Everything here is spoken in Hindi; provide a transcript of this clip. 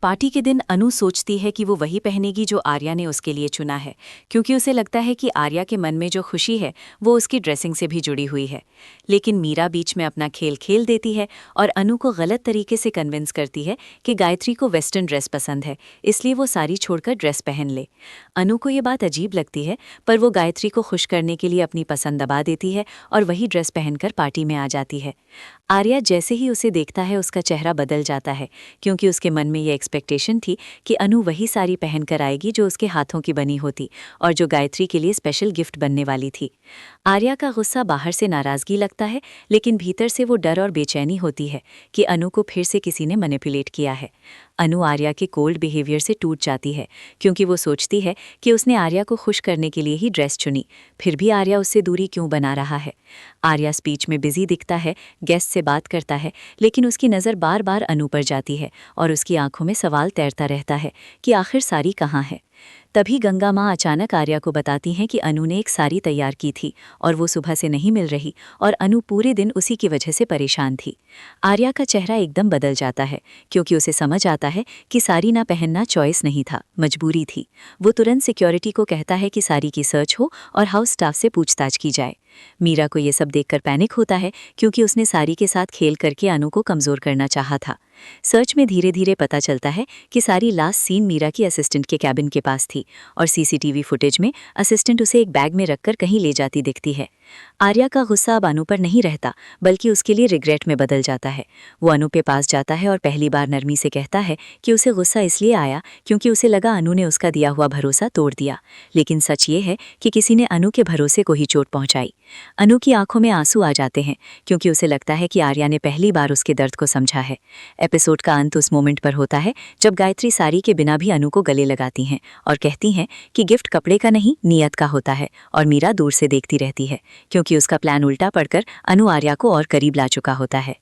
पार्टी के दिन अनु सोचती है कि वो वही पहनेगी जो आर्या ने उसके लिए चुना है, क्योंकि उसे लगता है कि आर्या के मन में जो खुशी है वो उसकी ड्रेसिंग से भी जुड़ी हुई है। लेकिन मीरा बीच में अपना खेल खेल देती है और अनु को गलत तरीके से कन्विंस करती है कि गायत्री को वेस्टर्न ड्रेस पसंद है, इसलिए वो साड़ी छोड़कर ड्रेस पहन ले। अनु को ये बात अजीब लगती है, पर वो गायत्री को खुश करने के लिए अपनी पसंद दबा देती है और वही ड्रेस पहनकर पार्टी में आ जाती है। आर्या जैसे ही उसे देखता है उसका चेहरा बदल जाता है, क्योंकि उसके मन में ये एक्सपेक्टेशन थी कि अनु वही साड़ी पहनकर आएगी जो उसके हाथों की बनी होती और जो गायत्री के लिए स्पेशल गिफ्ट बनने वाली थी। आर्या का गुस्सा बाहर से नाराज़गी लगता है, लेकिन भीतर से वो डर और बेचैनी होती है कि अनु को फिर से किसी ने मैनिपुलेट किया है। अनु आर्या के कोल्ड बिहेवियर से टूट जाती है, क्योंकि वो सोचती है कि उसने आर्या को खुश करने के लिए ही ड्रेस चुनी, फिर भी आर्या उससे दूरी क्यों बना रहा है। आर्या स्पीच में बिजी दिखता है, गेस्ट से बात करता है, लेकिन उसकी नज़र बार बार अनु पर जाती है और उसकी आंखों में सवाल तैरता रहता है कि आखिर साड़ी कहाँ है। तभी गंगा माँ अचानक आर्या को बताती हैं कि अनु ने एक साड़ी तैयार की थी और वो सुबह से नहीं मिल रही और अनु पूरे दिन उसी की वजह से परेशान थी। आर्या का चेहरा एकदम बदल जाता है, क्योंकि उसे समझ आता है कि साड़ी ना पहनना चॉइस नहीं था, मजबूरी थी। वो तुरंत सिक्योरिटी को कहता है कि साड़ी की सर्च हो और हाउस स्टाफ से पूछताछ की जाए। मीरा को ये सब देखकर पैनिक होता है, क्योंकि उसने साड़ी के साथ खेल करके अनु को कमज़ोर करना चाहा था। सर्च में धीरे धीरे पता चलता है कि सारी लास्ट सीन मीरा की असिस्टेंट के कैबिन के पास थी और सीसीटीवी फुटेज में असिस्टेंट उसे एक बैग में रखकर कहीं ले जाती दिखती है। आर्या का गुस्सा अब अनु पर नहीं रहता, बल्कि उसके लिए रिग्रेट में बदल जाता है। वो अनु के पास जाता है और पहली बार नरमी से कहता है कि उसे गुस्सा इसलिए आया क्योंकि उसे लगा अनु ने उसका दिया हुआ भरोसा तोड़ दिया। लेकिन सच ये है कि किसी ने अनु के भरोसे को ही चोट पहुंचाई। अनु की आंखों में आंसू आ जाते हैं, क्योंकि उसे लगता है कि आर्या ने पहली बार उसके दर्द को समझा है। एपिसोड का अंत उस मोमेंट पर होता है जब गायत्री साड़ी के बिना भी अनु को गले लगाती हैं और कहती हैं कि गिफ्ट कपड़े का नहीं, नियत का होता है, और मीरा दूर से देखती रहती है, क्योंकि उसका प्लान उल्टा पड़कर अनु आर्या को और करीब ला चुका होता है।